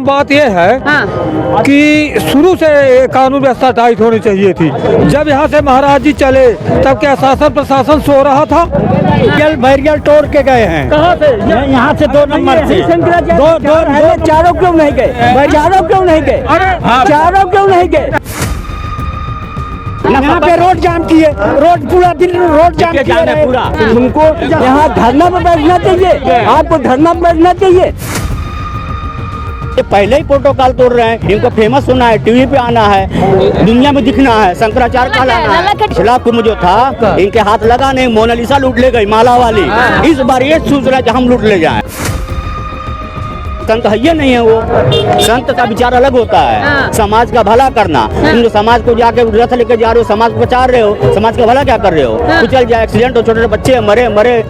बात यह है कि शुरू से कानून व्यवस्था टाइट होनी चाहिए थी। जब यहाँ से महाराज जी चले तब क्या शासन प्रशासन सो रहा था? बैरियल तोड़ के गए हैं। कहाँ से? यहाँ से 2 नंबर से दो चारों क्यों नहीं गए? चारों क्यों नहीं गए? चारों क्यों नहीं गए? यहाँ पे रोड जाम किए, रोड पूरा दिन रोड जाम किए पूरा। तुमको यहाँ धरना पे बैठना चाहिए, आपको धरना पे बैठना चाहिए। ये पहले ही प्रोटोकॉल तोड़ रहे हैं। इनको फेमस होना है, टीवी पे आना है, दुनिया में दिखना है, शंकराचार्य कहलाना है। पिछला कुंभ जो था इनके हाथ लगा नहीं, मोनालिसा लूट ले गई माला वाली। इस बार ये सोच रहा है कि हम लूट ले जाएं। संत है ये नहीं है, वो संत का विचार अलग होता है। समाज का भला करना। तुम जो समाज को जाके रथ लेके जा रहे हो, समाज को बचा रहे हो, समाज का भला क्या कर रहे हो? कुचल जाए, एक्सीडेंट हो, छोटे बच्चे मरे।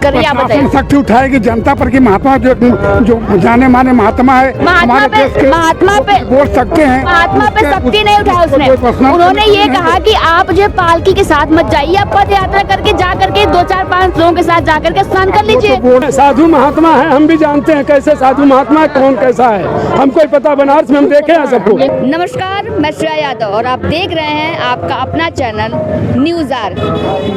शक्ति उठाएगी जनता पर कि महात्मा जो जाने माने महात्मा है हमारे देश के, महात्मा पे बोल सकते हैं। महात्मा पे शक्ति नहीं उठाया उसने। उन्होंने ये कहा कि आप जो पालकी के साथ मत जाइए, आप पद यात्रा करके जा करके 2 4 5 लोगों के साथ जा करके स्नान कर लीजिए। साधु महात्मा है, हम भी जानते हैं कैसे साधु महात्मा कौन कैसा है, हमको ही पता। बनारस में हम देखे हैं सबको। नमस्कार, मैं श्रेया यादव और आप देख रहे हैं आपका अपना चैनल न्यूज आर।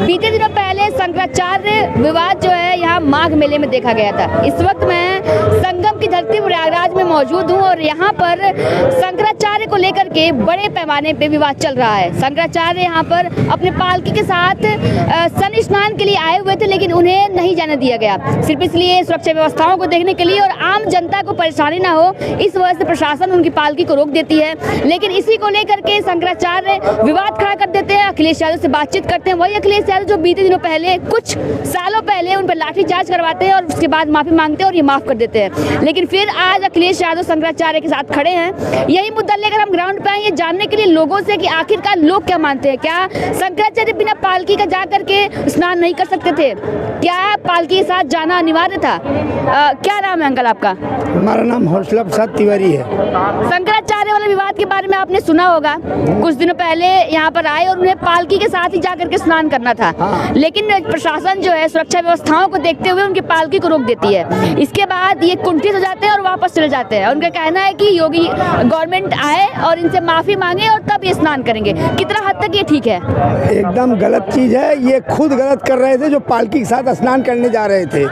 बीते दिनों पहले शंकराचार्य विवाद जो है यहाँ माघ मेले में देखा गया था। इस वक्त मैं संगम की धरती प्रयागराज में मौजूद हूँ और यहाँ पर शंकराचार्य को लेकर के बड़े पैमाने पे विवाद चल रहा है। शंकराचार्य यहाँ पर अपने पालकी के साथ सन स्नान के लिए आए हुए थे, लेकिन उन्हें नहीं जाने दिया गया, सिर्फ इसलिए सुरक्षा व्यवस्थाओं को देखने के लिए और आम जनता को परेशानी ना हो, इस वजह से प्रशासन उनकी पालकी को रोक देती है। लेकिन इसी को लेकर के शंकराचार्य विवाद खड़ा कर देते हैं, अखिलेश यादव से बातचीत करते हैं। वही अखिलेश यादव जो बीते दिनों पहले, कुछ सालों पहले उन पर लाठीचार्ज करवाते हैं और उसके बाद माफी मांगते हैं और ये माफ कर देते हैं। लेकिन फिर आज अखिलेश यादव शंकराचार्य के साथ खड़े हैं। यही मुद्दा लेकर हम ग्राउंड पे आए ये जानने के लिए लोगों से कि आखिरकार लोग क्या मानते हैं। क्या शंकराचार्य बिना पालकी का जा करके स्नान नहीं कर सकते थे? क्या पालकी के साथ जाना अनिवार्य था? क्या नाम है अंकल आपका? हमारा नाम हौसला प्रसाद तिवारी है। शंकराचार्य वाले विवाद के बारे में आपने सुना होगा। कुछ दिनों पहले यहाँ पर आए और उन्हें पालकी के साथ ही जाकर के स्नान करना था। लेकिन प्रशासन जो है सुरक्षा व्यवस्थाओं को देखते हुए उनकी पालकी को रोक देती है। इसके बाद ये कुंठित हो जाते हैं और वापस चले जाते हैं। उनका कहना है कि योगी गवर्नमेंट आए और इनसे माफी मांगे और तब ये स्नान करेंगे। कितना हद तक ये ठीक है? एकदम गलत चीज है। ये खुद गलत कर रहे थे जो पालकी के साथ स्नान करने जा रहे थे।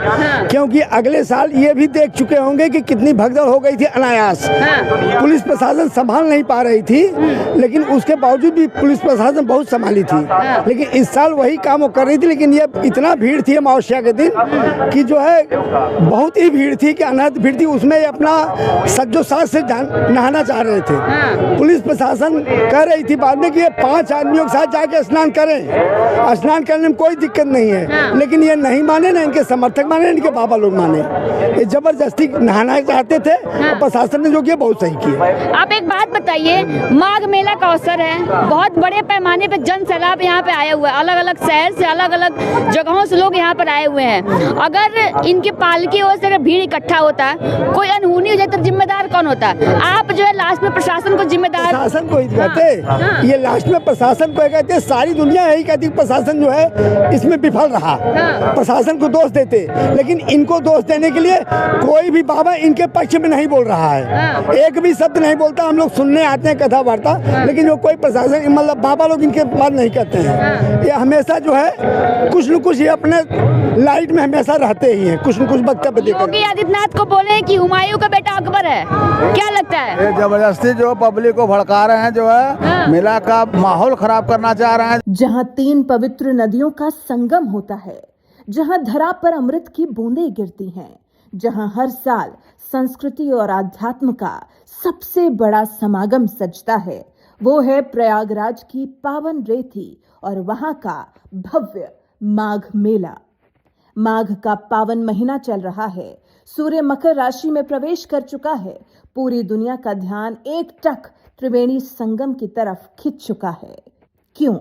क्योंकि अगले साल ये भी देख चुके होंगे कि कितनी भगदड़ हो गई थी अनायास। पुलिस प्रशासन संभाल नहीं पा रही थी, लेकिन उसके बावजूद भी पुलिस प्रशासन बहुत संभाली थी। लेकिन इस साल वही काम वो कर रही थी, लेकिन ये इतना भीड़ थी अमावस्या के दिन कि जो है बहुत ही भीड़ थी कि अनहद भीड़ थी। उसमें अपना सज्जो साज से नहाना चाह रहे थे। पुलिस प्रशासन कह रही थी बाद में कि ये 5 आदमियों के साथ जाके स्नान करें, स्नान करने में कोई दिक्कत नहीं है। लेकिन ये नहीं माने, ना इनके समर्थक माने, इनके बाबा लोग माने। ये जबरदस्ती नहाना चाहते थे। प्रशासन ने जो किया बहुत सही किया। आप एक बात बताइए, माघ मेला का अवसर है, बहुत बड़े पैमाने पे जन सैलाब यहाँ पे आया हुआ है। अलग अलग शहर से, अलग अलग जगहों से लोग यहाँ पर आए हुए हैं। अगर इनकी पालकी हो से अगर भीड़ इकट्ठा होता, कोई अनहोनी हो जाए तो जिम्मेदार कौन होता? आप जो है लास्ट में प्रशासन को जिम्मेदार, प्रशासन को ही कहते। ये लास्ट में प्रशासन को कहते। सारी दुनिया यही कहती प्रशासन जो है इसमें विफल रहा। प्रशासन को दोष देते, लेकिन इनको दोष देने के लिए कोई भी बाबा इनके पक्ष में नहीं बोल रहा है। एक भी शब्द नहीं बोलता। हम लोग सुनने आते हैं कथा वार्ता, लेकिन जो कोई प्रशासन मतलब बाबा लोग इनके बात नहीं कहते हैं। ये हमेशा जो है कुछ न कुछ ये अपने लाइट में हमेशा रहते ही हैं, कुछ न कुछ वक्तव्य देते हैं। योगी आदित्यनाथ को बोले कि हुमायूं का बेटा अकबर है, क्या लगता है? ये जबरदस्ती जो पब्लिक को भड़का रहे हैं, जो है मेला का माहौल खराब करना चाह रहे हैं। जहां 3 पवित्र नदियों का संगम होता है, जहां धरा पर अमृत की बूंदें गिरती हैं, जहां हर साल संस्कृति और आध्यात्म का सबसे बड़ा समागम सजता है, वो है प्रयागराज की पावन रेती और वहां का भव्य माघ मेला। माघ का पावन महीना चल रहा है। सूर्य मकर राशि में प्रवेश कर चुका है। पूरी दुनिया का ध्यान एकटक त्रिवेणी संगम की तरफ खिंच चुका है। क्यों?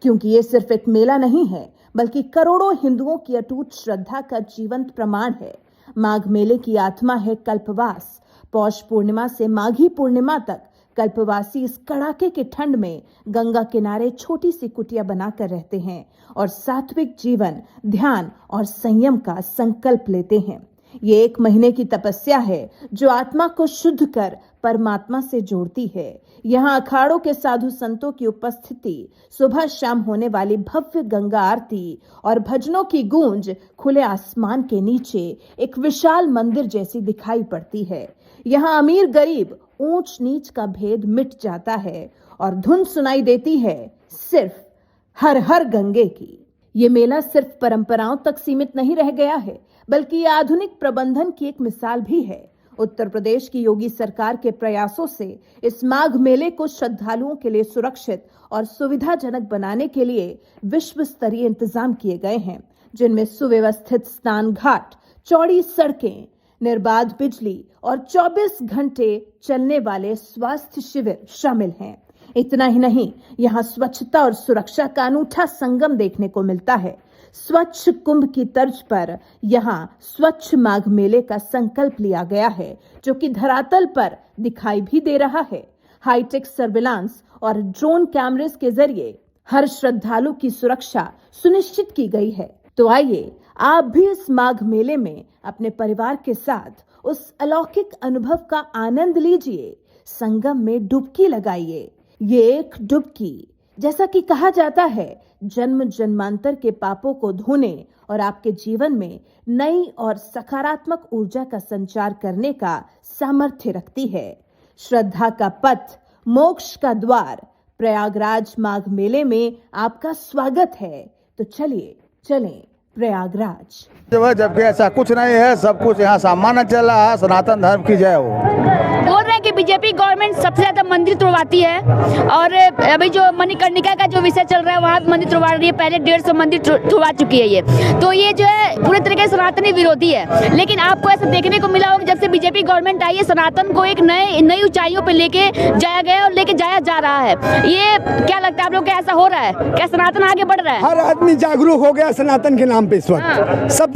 क्योंकि ये सिर्फ एक मेला नहीं है, बल्कि करोड़ों हिंदुओं की अटूट श्रद्धा का जीवंत प्रमाण है। माघ मेले की आत्मा है कल्पवास। पौष पूर्णिमा से माघी पूर्णिमा तक कल्पवासी इस कड़ाके की ठंड में गंगा किनारे छोटी सी कुटिया बनाकर रहते हैं और सात्विक जीवन, ध्यान और संयम का संकल्प लेते हैं। ये 1 महीने की तपस्या है जो आत्मा को शुद्ध कर परमात्मा से जोड़ती है। यहाँ अखाड़ों के साधु संतों की उपस्थिति, सुबह शाम होने वाली भव्य गंगा आरती और भजनों की गूंज खुले आसमान के नीचे एक विशाल मंदिर जैसी दिखाई पड़ती है। यहाँ अमीर गरीब ऊंच नीच का भेद मिट जाता है और धुन सुनाई देती है सिर्फ हर हर गंगे की। ये मेला सिर्फ परंपराओं तक सीमित नहीं रह गया है, बल्कि ये आधुनिक प्रबंधन की एक मिसाल भी है। उत्तर प्रदेश की योगी सरकार के प्रयासों से इस माघ मेले को श्रद्धालुओं के लिए सुरक्षित और सुविधाजनक बनाने के लिए विश्व स्तरीय इंतजाम किए गए हैं, जिनमें सुव्यवस्थित स्नान घाट, चौड़ी सड़कें, निर्बाध बिजली और 24 घंटे चलने वाले स्वास्थ्य शिविर शामिल हैं। इतना ही नहीं, यहाँ स्वच्छता और सुरक्षा का अनूठा संगम देखने को मिलता है। स्वच्छ कुंभ की तर्ज पर यहाँ स्वच्छ माघ मेले का संकल्प लिया गया है, जो कि धरातल पर दिखाई भी दे रहा है। हाईटेक सर्विलांस और ड्रोन कैमरेस के जरिए हर श्रद्धालु की सुरक्षा सुनिश्चित की गई है। तो आइए आप भी इस माघ मेले में अपने परिवार के साथ उस अलौकिक अनुभव का आनंद लीजिए। संगम में डुबकी लगाइए। ये एक डुबकी, जैसा कि कहा जाता है, जन्म जन्मांतर के पापों को धोने और आपके जीवन में नई और सकारात्मक ऊर्जा का संचार करने का सामर्थ्य रखती है। श्रद्धा का पथ, मोक्ष का द्वार, प्रयागराज माघ मेले में आपका स्वागत है। तो चलिए चलें प्रयागराज। जबकि ऐसा कुछ नहीं है, सब कुछ यहाँ सामान्य चल रहा है। सनातन धर्म की जय हो। बोल रहे हैं कि बीजेपी गवर्नमेंट सबसे ज्यादा मंदिर तुड़वाती है और अभी जो मणिकर्णिका का जो विषय चल रहा है वहाँ मंदिर तुड़वा रही है। पहले 150 मंदिर तुड़वा चुकी है ये, तो ये जो है पूरे तरीके से सनातनी विरोधी है। लेकिन आपको ऐसा देखने को मिला होगा जब से बीजेपी गवर्नमेंट आई है, सनातन को एक नई ऊंचाइयों पे लेके जाया गया और लेके जाया जा रहा है। ये क्या लगता है आप लोग, ऐसा हो रहा है? क्या सनातन आगे बढ़ रहा है? हर आदमी जागरूक हो गया सनातन के नाम पे इस वक्त। सब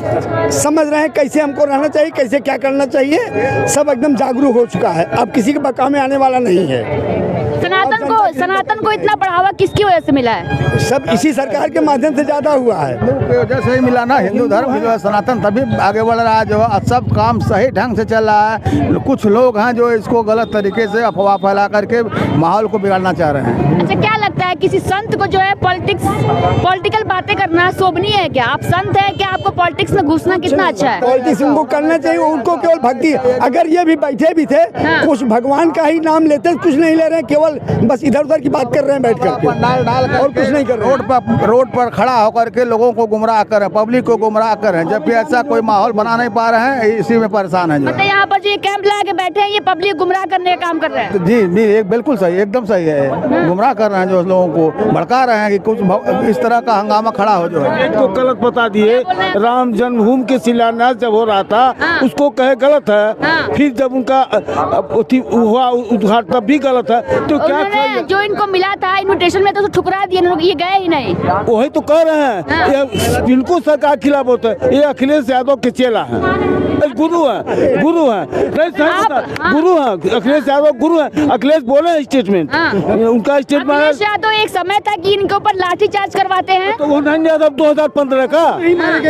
समझ रहे हैं कैसे हमको रहना चाहिए, कैसे क्या करना चाहिए। सब एकदम जागरूक हो चुका है। अब किसी के बका में आने वाला नहीं है। सनातन को इतना बढ़ावा किसकी वजह से मिला है? सब इसी सरकार के माध्यम से ज्यादा हुआ है। की वजह से ही मिला ना। हिंदू धर्म जो है सनातन तभी आगे बढ़ रहा है, जो है सब काम सही ढंग से चल रहा है। कुछ लोग हैं जो इसको गलत तरीके से अफवाह फैला करके माहौल को बिगाड़ना चाह रहे हैं। अच्छा, क्या लगता है किसी संत को जो है पॉलिटिकल बातें करना शोभनीय है क्या? आप संत हैं, क्या आपको पॉलिटिक्स में घुसना कितना अच्छा है? पॉलिटिक्स उनको करना चाहिए, उनको केवल भक्ति। अगर ये भी बैठे भी थे, कुछ भगवान का ही नाम लेते, कुछ नहीं ले रहे हैं, केवल बस इधर उधर की बात कर रहे हैं बैठ करके, और कुछ नहीं कर रहे। रोड पर खड़ा होकर के लोगों को गुमराह कर रहे हैं, पब्लिक को गुमराह कर रहे हैं, जबकि ऐसा कोई माहौल बना नहीं पा रहे हैं। इसी में परेशान है। मतलब यहाँ पर जो ये कैंप लगा के बैठे हैं, ये पब्लिक गुमराह करने का काम कर रहे हैं। जी एक बिल्कुल सही, एकदम सही है। गुमराह कर रहे हैं, जो लोगों को भड़का रहे हैं कि कुछ इस तरह का हंगामा खड़ा हो जो है। को गलत बता दिए। राम जन्मभूमि के शिलान्यास जब हो रहा था, उसको कहे गलत है। फिर जब उनका हुआ उद्घाटन तब भी गलत है। तो क्या जो इनको मिला था इन्विटेशन में, तो ठुकरा दिए लोग, ये गए ही नहीं। वही तो कह रहे हैं। ये बिल्कुल सरकार खिलाफ होता है। ये अखिलेश यादव के चेला है, गुरु है नहीं, गुरु है अखिलेश यादव, गुरु है। अखिलेश बोले स्टेटमेंट, उनका स्टेटमेंट। अखिलेश यादव एक समय था कि इनके ऊपर लाठीचार्ज करवाते हैं, तो वो नहीं यादव 2015 का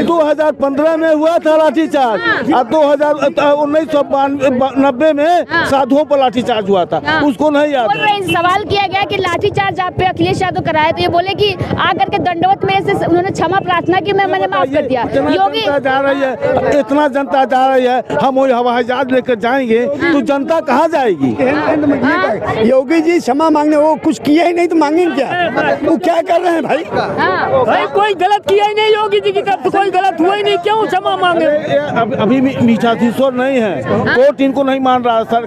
2015 में हुआ था लाठीचार्ज, और 1990 में साधुओं पर लाठीचार्ज हुआ था, उसको नहीं याद। सवाल किया गया कि लाठीचार्ज आप पे अखिलेश यादव कराए, तो ये बोले कि आकर के दंडवत में से उन्होंने क्षमा प्रार्थना की, मैंने माफ कर दिया। योगी जा रही है, इतना जनता जा रही है, हम वही हवाई जहाज लेकर जाएंगे तो जनता कहाँ जाएगी? योगी जी क्षमा मांगने, वो कुछ किया ही नहीं तो मांगेंगे क्या? वो क्या कर रहे हैं भाई? भाई कोई गलत किया ही नहीं, योगी जी की तरफ से कोई गलत हुआ ही नहीं, क्यों क्षमा मांगे? अभी पीठाधीश्वर नहीं है, कोर्ट इनको नहीं मान रहा, सर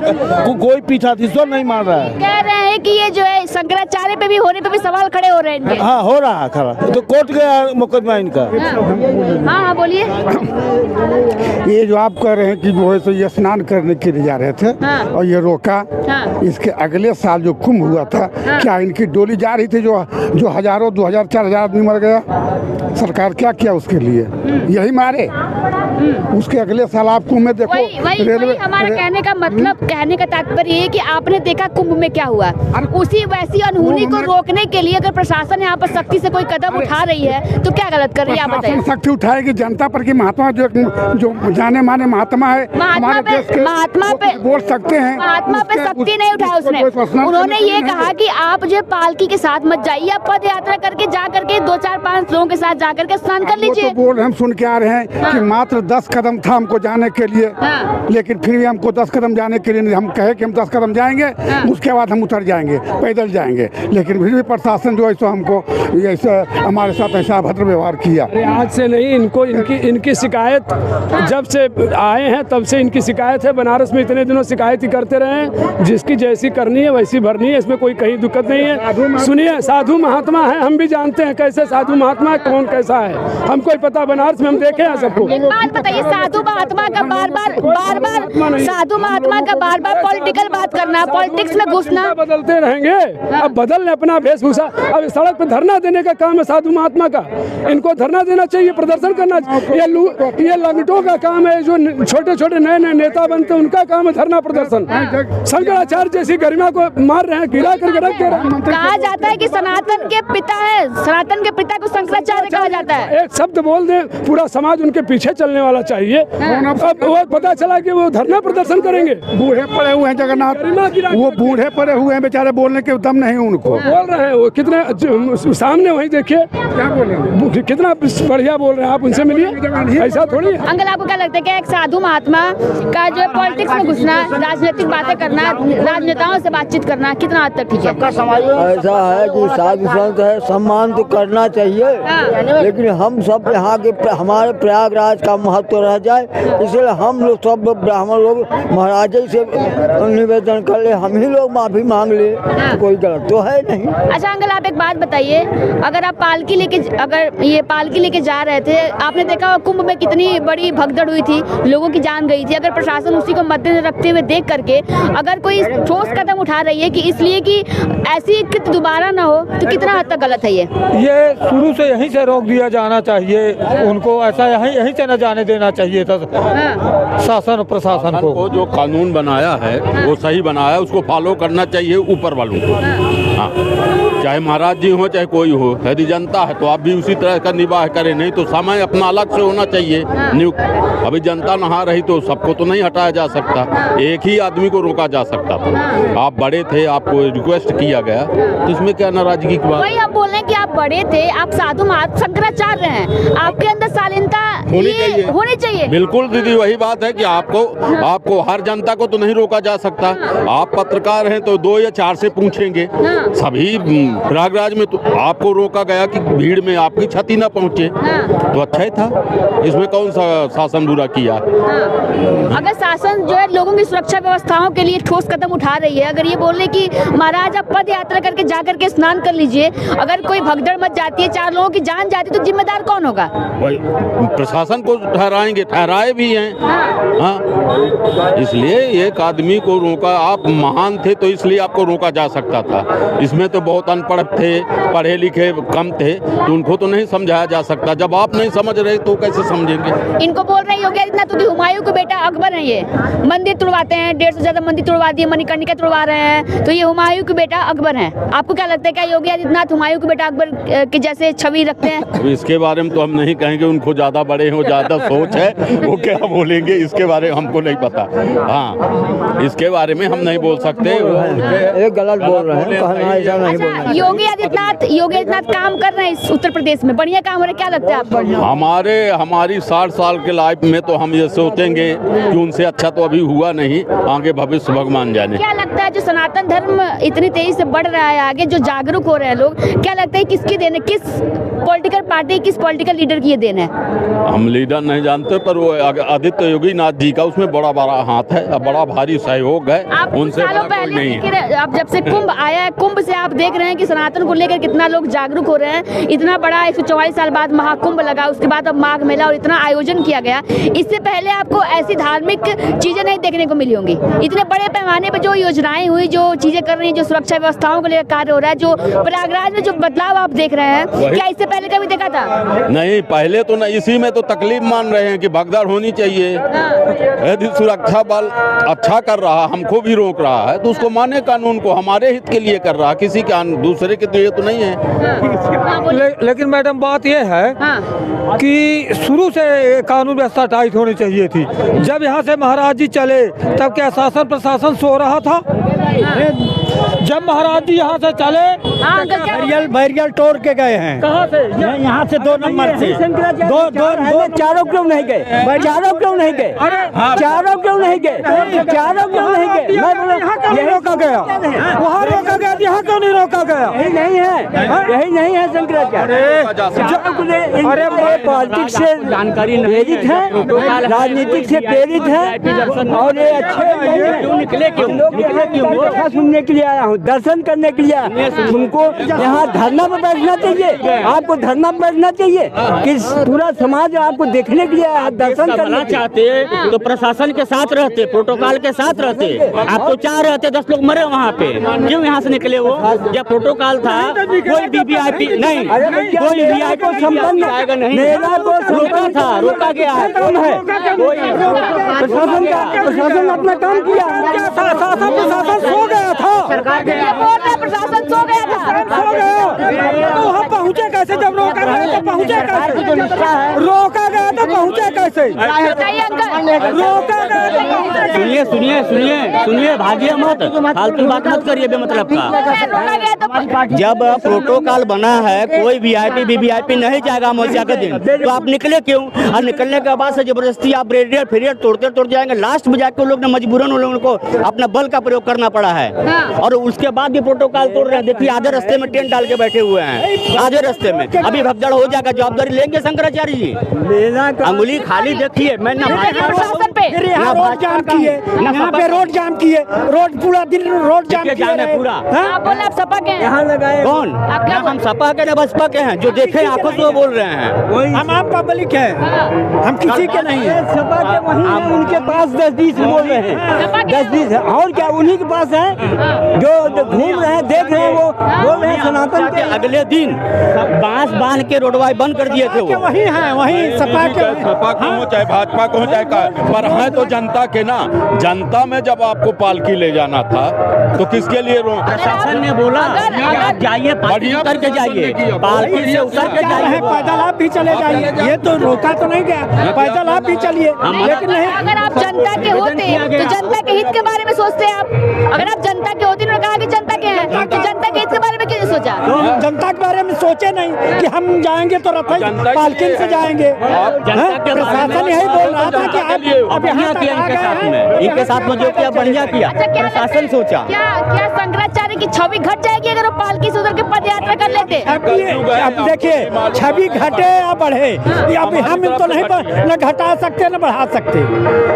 कोई पीठाधीश्वर नहीं मान रहा है। कह रहे हैं कि ये जो है शंकराचार्य पे भी होने पे भी सवाल खड़े हो रहे हैं। हाँ, हो रहा है खड़ा, तो कोर्ट गया मुकदमा इनका। हाँ बोलिए। ये जो आप कह रहे हैं कि जो है सो ये स्नान करने के लिए जा रहे थे और ये रोका। इसके अगले साल जो कुंभ हुआ था, क्या इनकी डोली जा रही थी जो हजारों 2000 4000 आदमी मर गया? सरकार क्या किया उसके लिए? यही मारे। उसके अगले साल आप कुंभ में देखो वही हमारा कहने का मतलब, कहने का तात्पर्य ये है कि आपने देखा कुंभ में क्या हुआ, उसी वैसी अनहोनी को रोकने के लिए अगर प्रशासन यहाँ पर सख्ती से कोई कदम उठा रही है तो क्या गलत कर रही है आप बताइए। सख्ती उठाएगी जनता पर कि महात्मा जो जाने माने महात्मा है, हमारे देश के, महात्मा पे बोल सकते हैं, महात्मा पे सख्ती नहीं उठाया उसने। उन्होंने ये कहा कि आप जो पालकी के साथ मत जाइए, आप पद यात्रा करके जा करके 2-4-5 लोगों के साथ जा करके स्नान कर लीजिए। बोल हम सुन के आ रहे हैं कि मात्र 10 कदम था हमको जाने के लिए, लेकिन फिर भी हमको 10 कदम जाने के लिए हम कहे कि हम 10 कदम जाएंगे, उसके बाद हम उतर जाएंगे, पैदल जाएंगे, लेकिन फिर भी प्रशासन जो है सो हमको ऐसा हमारे साथ ऐसा अभद्र व्यवहार किया। आज से नहीं, इनको इनकी शिकायत जब से आए हैं तब से इनकी शिकायत है। बनारस में इतने दिनों शिकायत ही करते रहे हैं, जिसकी जैसी करनी है वैसी भरनी है, इसमें कोई कहीं दिक्कत नहीं है। सुनिए, साधु महात्मा है, हम भी जानते हैं कैसे साधु महात्मा है, कौन कैसा है, हमको ही पता, बनारस में हम देखे हैं सबको। एक बात बताइए, साधु महात्मा का बार बार साधु महात्मा का बार बार पॉलिटिकल बात करना, पॉलिटिक्स में घुसना, बदलते रहेंगे। अब बदल ले अपना वेशभूषा। अब सड़क पे धरना देने का काम है साधु महात्मा का, इनको धरना देना चाहिए, प्रदर्शन करना। ये लंगटों का काम है, जो छोटे छोटे नए नए नेता बनते हैं उनका काम है धरना प्रदर्शन। शंकराचार्य जैसी गरिमा को मार रहे हैं, गिरा करके रख दे रहे हैं। कहा जाता है कि सनातन के पिता है, सनातन के पिता को शंकराचार्य कहा जाता है। एक शब्द बोल दे, पूरा समाज उनके पीछे चलने वाला चाहिए। अब वो पता चला कि वो धरना प्रदर्शन करेंगे। बूढ़े पड़े हुए हैं जगन्नाथ, वो बूढ़े पड़े हुए हैं बेचारे, बोलने के दम नहीं उनको। बोल रहे हैं वो कितने सामने, वही देखिए क्या बोलेंगे, कितना बढ़िया बोल रहे हैं, आप उनसे मिलिए, ऐसा थोड़ी। अंकल, आपको क्या लगता है कि एक साधु महात्मा का जो है पॉलिटिक्स में घुसना, राजनीतिक बातें करना, राजनेताओं से बातचीत करना कितना हद तक ठीक है? ऐसा है कि साधु संत है, सम्मान तो करना चाहिए, लेकिन हम सब यहाँ के हमारे प्रयागराज का महत्व रह जाए, इसलिए हम लोग सब ब्राह्मण लोग महाराज जी से निवेदन कर ले, हम ही लोग माफी मांग ले, तो कोई गलत तो है नहीं। अच्छा अंकल, आप एक बात बताइए, अगर आप पालकी लेके जा रहे थे, आपने देखा कुंभ में कितनी बड़ी भगदड़ हुई थी, लोगों की जान गई थी, अगर प्रशासन उसी को मद्देनजर रखते हुए देख करके अगर कोई ठोस कदम उठा रही है कि इसलिए कि ऐसी कृत्य दोबारा ना हो, तो कितना हद तक गलत है ये शुरू से यहीं से रोक दिया जाना चाहिए, उनको ऐसा यहीं से न जाने देना चाहिए था शासन प्रशासन को। जो कानून बनाया है वो सही बनाया है, उसको फॉलो करना चाहिए ऊपर वालों को। हाँ, चाहे महाराज जी हो चाहे कोई हो, यदि जनता है तो आप भी उसी तरह का निवाह करें, नहीं तो समय अपना अलग से होना चाहिए नियुक्त। अभी जनता नहा रही तो सबको तो नहीं हटाया जा सकता, एक ही आदमी को रोका जा सकता था। आप बड़े थे, आपको रिक्वेस्ट किया गया, तो इसमें क्या नाराजगी की बात? वही आप बोल रहे हैं कि आप बड़े थे, आप साधु महात्मा शंकराचार्य हैं, आपके अंदर शालीनता होनी चाहिए। बिल्कुल दीदी, वही बात है कि आपको हर जनता को तो नहीं रोका जा सकता। आप पत्रकार हैं तो 2 या 4 से पूछेंगे, सभी प्रयागराज में तो आपको रोका गया कि भीड़ में आपकी क्षति न पहुंचे, तो अच्छा ही था, इसमें कौन सा शासन बुरा किया? अगर शासन जो है लोगों की सुरक्षा व्यवस्थाओं के लिए ठोस कदम उठा रही है, अगर ये बोल रहे कि महाराज आप पद यात्रा करके जा करके स्नान कर लीजिए, अगर कोई भगदड़ मच जाती है, 4 लोगों की जान जाती है, तो जिम्मेदार कौन होगा? प्रशासन को ठहराएंगे, ठहराए भी हैं। हाँ, इसलिए एक आदमी को रोका, आप महान थे तो इसलिए आपको रोका जा सकता था। इसमें तो बहुत अनपढ़ थे, पढ़े लिखे कम थे, तो उनको तो नहीं समझाया जा सकता। जब आप नहीं समझ रहे तो कैसे समझेंगे? इनको बोल रहे योगी आदित्यनाथ तो हुमायूं का बेटा अकबर है, ये मंदिर तुड़वाते हैं, 150 से ज्यादा मंदिर तुड़वा दिए, मणिकर्णिका तुड़वा रहे हैं, तो ये हुमायूं का बेटा अकबर है। आपको क्या लगता है, क्या योगी आदित्यनाथ हुमायूं का बेटा अकबर के जैसे छवि रखते हैं? इसके बारे में तो हम नहीं कहेंगे, उनको ज्यादा बड़े हो, ज्यादा सोच है, वो क्या बोलेंगे इसके बारे में हमको नहीं पता। हाँ, इसके बारे में हम नहीं बोल सकते, एक गलत बोल रहे हैं, कहना ऐसा नहीं बोलना। योगी आदित्यनाथ काम कर रहे हैं इस उत्तर प्रदेश में, बढ़िया काम हो रहा है, क्या लगता है आपको? हमारी 60 साल के लाइफ में तो हम ये सोचेंगे कि उनसे अच्छा तो अभी हुआ नहीं, आगे भविष्य भगवान जाने। क्या लगता है जो सनातन धर्म इतनी तेजी से बढ़ रहा है आगे, जो जागरूक हो रहे हैं लोग, क्या लगता है किसकी देन है, किस पॉलिटिकल पार्टी, किस पॉलिटिकल लीडर की ये देन है? हम लीडर नहीं जानते, पर वो आदित्य योगी नाथ जी का उसमें बड़ा हाथ है, बड़ा भारी सहयोग है, उनसे सालों पहले नहीं है। अब जब से कुंभ आया है, कुंभ महाकुंभ से आप देख रहे हैं कि सनातन को लेकर कितना लोग जागरूक हो रहे हैं। इतना बड़ा 144 साल बाद महाकुंभ लगा, उसके बाद अब माघ मेला और इतना आयोजन किया गया। इससे पहले आपको ऐसी धार्मिक चीजें नहीं देखने को मिली होंगी। इतने बड़े पैमाने पर जो योजनाएं हुई, जो चीजें कर रही हैं, जो सुरक्षा व्यवस्थाओं को लेकर कार्य हो रहा है, जो प्रयागराज में जो बदलाव आप देख रहे हैं, क्या इससे पहले कभी देखा था? नहीं, पहले तो नहीं, इसी में तो तकलीफ मान रहे हैं कि भगदड़ होनी चाहिए। यदि सुरक्षा बल अच्छा कर रहा, हमको भी रोक रहा है, तो उसको माने कानून को, हमारे हित के लिए कर रहा, किसी के दूसरे के लिए तो नहीं है। लेकिन मैडम बात यह है कि शुरू से कानून व्यवस्था टाइट होनी चाहिए थी। जब यहाँ से महाराज जी चले तब क्या शासन प्रशासन सो रहा था? जब महाराज जी यहाँ से चले बैरियल तोड़ के गए हैं। कहाँ से? यहाँ से 2 नंबर से दो चारों क्यों नहीं गए? चारों क्यों नहीं गए? चारों क्यों नहीं गए? चारों क्यों नहीं गए? मैं बोला यही रोका गया, वहाँ रोका गया, यहाँ क्यों नहीं रोका गया? यही नहीं है, यही नहीं है शंकराचार्य। अरे पॉलिटिक्स से जानकारी प्रेरित है, राजनीतिक से प्रेरित है, और ये अच्छे निकले क्यों सुनने के लिए आया हूँ, दर्शन करने के लिए। तुमको यहाँ धरना पर बैठना चाहिए, आपको धरना पर बैठना चाहिए कि पूरा समाज आपको देखने के लिए आया, दर्शन करना चाहते तो प्रशासन के साथ रहते, प्रोटोकॉल के साथ रहते। आप तो 4 रहते, 10 लोग मरे वहाँ पे, क्यों यहाँ से निकले? वो जब प्रोटोकॉल था, कोई वीवीआईपी नहीं, कोई वीआईपी संबंध आएगा नहीं, रोका था, रोका गया है। प्रशासन अपना काम किया, प्रशासन सो गया था, प्रशासन सो गया था, सो गया तो वहाँ पहुँचे कैसे? जब रोका गया तो पहुँचे कैसे? रोका गया तो पहुँचे कैसे? रोका गया। सुनिए सुनिए सुनिए सुनिए, भागिए मत, फालतू बात मत करिए बेमतलब का। जब प्रोटोकॉल बना है, कोई वीआईपी वीवीआईपी नहीं जाएगा मोर्चा के दिन, तो आप निकले क्यों? और निकलने के बाद से जबरदस्ती आप बैरियर फेरियर तोड़ते जाएंगे, लास्ट में जाकर लोग ने मजबूरन उन लोगों को अपना बल का प्रयोग करना पड़ा है। और उसके बाद भी प्रोटोकॉल तोड़ रहे हैं। देखिए आधे रास्ते में टेंट डाल के बैठे हुए हैं, आधे रास्ते में। अभी भगदड़ हो जाएगा, जवाबदारी लेंगे शंकराचार्य जी? अंगुली खाली देखिए, मैं प्रशासन पे रोड जाम किए, यहाँ पे रोड जाम किए, रोड पूरा दिन रोड जाम किए पूरा। आप बोले आप सपा के यहाँ लगाए कौन? हम सपा के न बसपा के हैं, जो देखे आंखों से वो बोल रहे हैं। हम आम पब्लिक है, हम किसी के नहीं है। सपा के वहीं हैं, उनके पास 10-20 बोल रहे हैं, 10-20 है, और क्या उन्हीं के पास है जो घूम रहे हैं, देख रहे हैं, वो बोल रहे हैं सनातन के। अगले दिन बांस बांध के रोडवाई बंद कर दिए थे। वो वही है, वही सपा के, सपा को हो चाहे भाजपा को हो चाहे पर है तो जनता के ना। जनता में जब आपको पालकी ले जाना था तो किसके लिए प्रशासन ने बोला जाइए, पालकी उतर के जाइए, पालकी से उतर के जाइए, पैदल आप भी चले जाइए। ये तो रोका तो नहीं गया, पैदल आप भी चलिए, लेकिन नहीं। अगर आप जनता के होते तो जनता के हित के बारे में सोचते हैं आप। अगर आप जनता के होते, उन्होंने कहा कि जनता के हैं, तो जनता के हित के बारे में क्यों नहीं सोचा? जनता के बारे में सोचे नहीं कि हम जाएंगे तो रथ पालकी से जाएंगे। प्रशासन यही बोल रहा था कि आप बढ़िया किया इनके साथ में, इनके साथ में जो किया बढ़िया किया। प्रशासन सोचा क्या शंकराचार्य की छवि घट जाएगी अगर वो पालकी से उतर के पद यात्रा कर लेते? अब देखिए, छवि घटे या बढ़े, अब हम तो नहीं न घटा सकते न बढ़ा सकते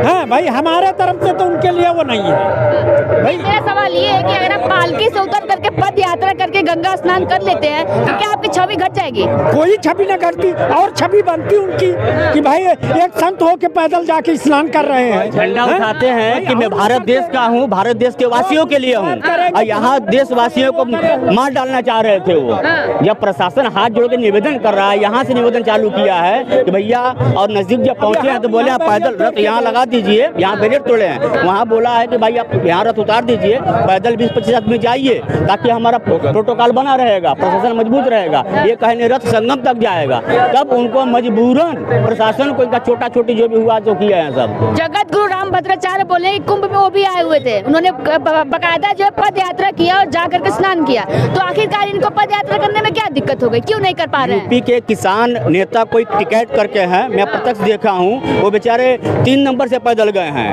हैं भाई। हमारे तरफ से तो उनके लिए वो नहीं है भाई। मेरा सवाल ये है कि अगर आप पालकी से उतर करके पद यात्रा करके गंगा स्नान कर लेते हैं तो क्या आपकी छवि घट जाएगी? कोई छवि न घटती, और छवि बनती उनकी कि भाई एक संत हो के पैदल जाके स्नान कर रहे हैं, झंडा उठाते हैं कि मैं भारत देश का हूँ, भारत देश के वासियों के लिए हूँ, और यहाँ देशवासियों को मार डालना चाह रहे थे वो। जब प्रशासन हाथ जोड़ के निवेदन कर रहा है, यहाँ से निवेदन चालू किया है कि भैया, और नजदीक जब पहुँचे हैं तो बोले आप पैदल रथ यहाँ लगा दीजिए, यहाँ बैरियर तोड़े हैं। वहाँ बोला है कि भाई आप यहाँ रथ उतार दीजिए, पैदल 20-25 आदमी जाइए, ताकि हमारा प्रोटोकॉल बना रहेगा, प्रशासन मजबूत रहेगा। ये कहने रथ संगम तक जाएगा, तब उनको मजबूरन प्रशासन को इनका छोटा छोटी जो भी हुआ जो किया है सब। जगत गुरु रामभद्राचार्य बोले कि कुंभ में वो भी आए हुए थे, उन्होंने बकायदा जो है पद यात्रा किया और जाकर के स्नान किया, तो आखिरकार इनको पद यात्रा करने में क्या दिक्कत हो गई, क्यों नहीं कर पा रहे हैं? यूपी के किसान नेता कोई टिकट करके हैं, मैं प्रत्यक्ष देखा हूँ, वो बेचारे 3 नंबर से पैदल गए हैं।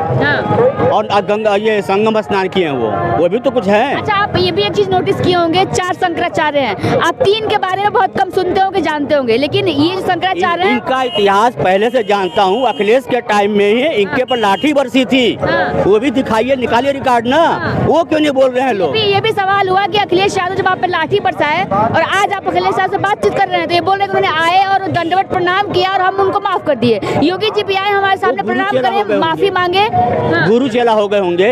और गंगा ये संगम स्नान किए हैं, वो भी तो कुछ है। अच्छा, आप ये भी एक चीज नोटिस किए होंगे 4 शंकराचार्य हैं। आप 3 के बारे में बहुत कम सुनते होंगे, जानते होंगे, लेकिन ये जो शंकराचार्य हैं, इनका इतिहास पहले से जानता हूँ। अखिलेश के टाइम में ही इनके पर लाठी बरसी थी। वो भी दिखाइए, निकालिए रिकॉर्ड ना। वो क्यों नहीं बोल रहे हैं लोग? ये भी सवाल हुआ कि अखिलेश यादव जब आप पे लाठी बरसाए और आज आप अखिलेश यादव से बातचीत कर रहे हैं, तो ये बोल रहे हैं कि उन्होंने आए और दंडवत प्रणाम किया और हम उनको माफ कर दिए। योगी जी भी आए हमारे सामने, प्रणाम करे, माफी मांगे, गुरु चेला हो गए होंगे।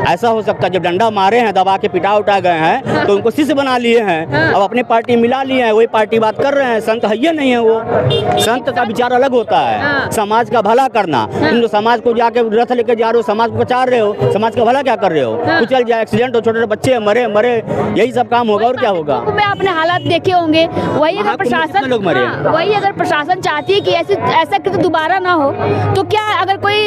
ऐसा हो सकता है, जब डंडा मारे हैं, दबा के पिटा उठा गए हैं, तो उनको शिष्य बना लिए हैं। अब अपने पार्टी मिला लिए हैं, वही पार्टी बात कर रहे हैं। संत है नहीं है वो। संत का विचार अलग होता है, समाज का भला करना। तुम तो समाज को जाके रथ लेके जा रहे हो, समाज को बचा रहे हो, समाज का भला क्या कर रहे हो? कुछ चल जाए, एक्सीडेंट हो, छोटे मरे मरे, यही सब काम होगा और क्या होगा? में आपने हालात देखे होंगे। वही अगर प्रशासन, वही अगर प्रशासन चाहती है कि ऐसा तो दोबारा ना हो, तो क्या अगर कोई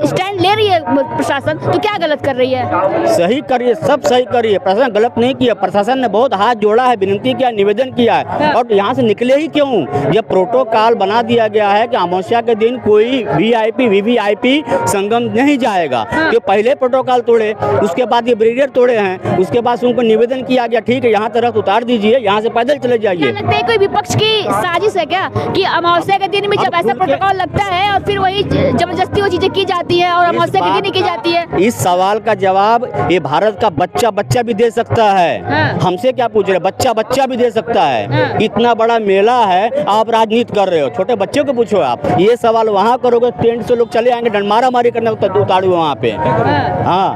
स्टैंड ले रही है प्रशासन, तो क्या गलत कर रही है? सही करिए, सब सही करिए। प्रशासन गलत नहीं किया। प्रशासन ने बहुत हाथ जोड़ा है, विनती किया, निवेदन किया है, और यहाँ से निकले ही क्यों? जब प्रोटोकॉल बना दिया गया है कि अमावस्या के दिन कोई VIP VVIP संगम नहीं जाएगा, तो पहले प्रोटोकॉल तोड़े, उसके बाद ये बैरियर तोड़े हैं, उसके बाद उनको निवेदन किया गया ठीक है यहाँ तरफ उतार दीजिए, यहाँ से पैदल चले जाइए। लगता है कोई विपक्ष की साजिश है क्या कि अमावस्या के दिन में जब ऐसा प्रोटोकॉल लगता है और फिर वही जबरदस्ती वो चीजें की जाती है और अमावस्या के दिन की जाती है? इस सवाल का जवाब ये भारत का बच्चा भी दे सकता है। हमसे क्या पूछ रहे? बच्चा भी दे सकता है। इतना बड़ा मेला है, आप राजनीति कर रहे हो, छोटे बच्चों को पूछो आप। ये सवाल वहाँ करोगे, टेंट से लोग चले आएंगे, मारा मारी करने उतारू वहाँ पे। हाँ,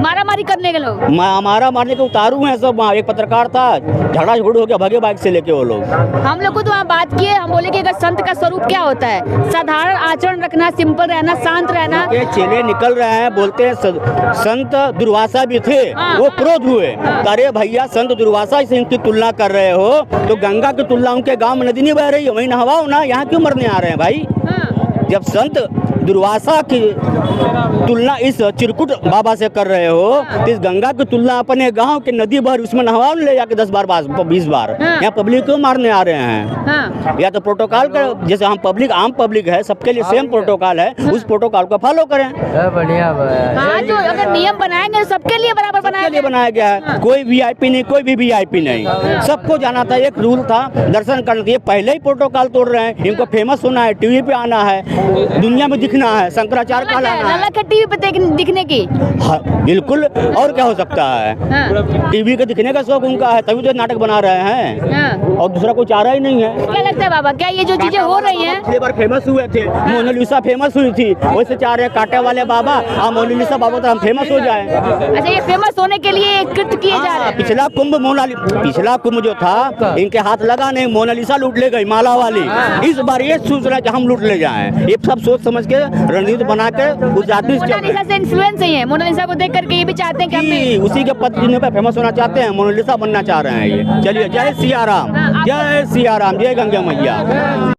मारा मारी करने के लोग, मारा मारने के उतारू हैं सब। वहाँ एक पत्रकार था, झगड़ा झगड़ हो गया, भगे बाइक से लेके वो लोग। हम लोग को तो वहाँ बात किए, हम बोले कि अगर संत का स्वरूप क्या होता है? साधारण आचरण रखना, सिंपल रहना, शांत रहना। ये चेले निकल रहे हैं, बोलते हैं संत दुर्वासा भी थे, वो क्रोध हुए। अरे भैया, संत दुर्वासा से इनकी तुलना कर रहे हो तो गंगा की तुलना उनके गांव में नदी नहीं बह रही है, वहीं नहवाओ ना, यहाँ क्यों मरने आ रहे हैं भाई? जब संत दुर्वासा की तुलना इस चिरकुट बाबा से कर रहे हो, तो इस गंगा की तुलना अपने गांव के नदी भर उसमें नहवा ले जाके 10 बार 20 बार। यहाँ पब्लिक क्यों मारने आ रहे हैं? या तो प्रोटोकॉल का, जैसे हम पब्लिक, आम पब्लिक है, सबके लिए सेम प्रोटोकॉल है, उस प्रोटोकॉल को फॉलो करें। बढ़िया। जो अगर नियम बनाएंगे सबके लिए बराबर बनाया गया है। कोई VIP नहीं, कोई भी VIP नहीं, सबको जाना था। एक रूल था, दर्शन करना था। पहले ही प्रोटोकॉल तोड़ रहे हैं। इनको फेमस होना है, टीवी पे आना है, दुनिया में दिखना है, शंकराचार्य कहलाना है। टीवी पे दिखने की? हाँ, बिल्कुल। और क्या हो सकता है? टीवी के दिखने का शौक उनका है, तभी तो नाटक बना रहे हैं, और दूसरा कोई चारा ही नहीं है। क्या लगता है बाबा, क्या ये जो चीजें हो रही हैं? पिछली बार फेमस हुए थे, मोनालिसा फेमस हुई थी, वैसे चाह रहे कांटे वाले बाबा और मोनालिसा बाबा तो हम फेमस हो जाए। अच्छा, ये फेमस होने के लिए कृत्य किए जा रहे हैं। पिछला कुंभ जो था, इनके हाथ लगा नहीं, मोनालिसा लूट ले गई माला वाली। इस बार ये सोच रहा है कि हम लूट ले जाएं। ये सब सोच समझ के रणनीति बना के उस आदमी से इन्फ्लुएंस ही है। मोनालिसा को देख करके ये भी चाहते हैं कि हम उसी के पद पे फेमस होना चाहते हैं, मोनालिसा बनना चाह रहे हैं ये। चलिए, जय सिया राम, जय सिया राम, जय गंगा मैया।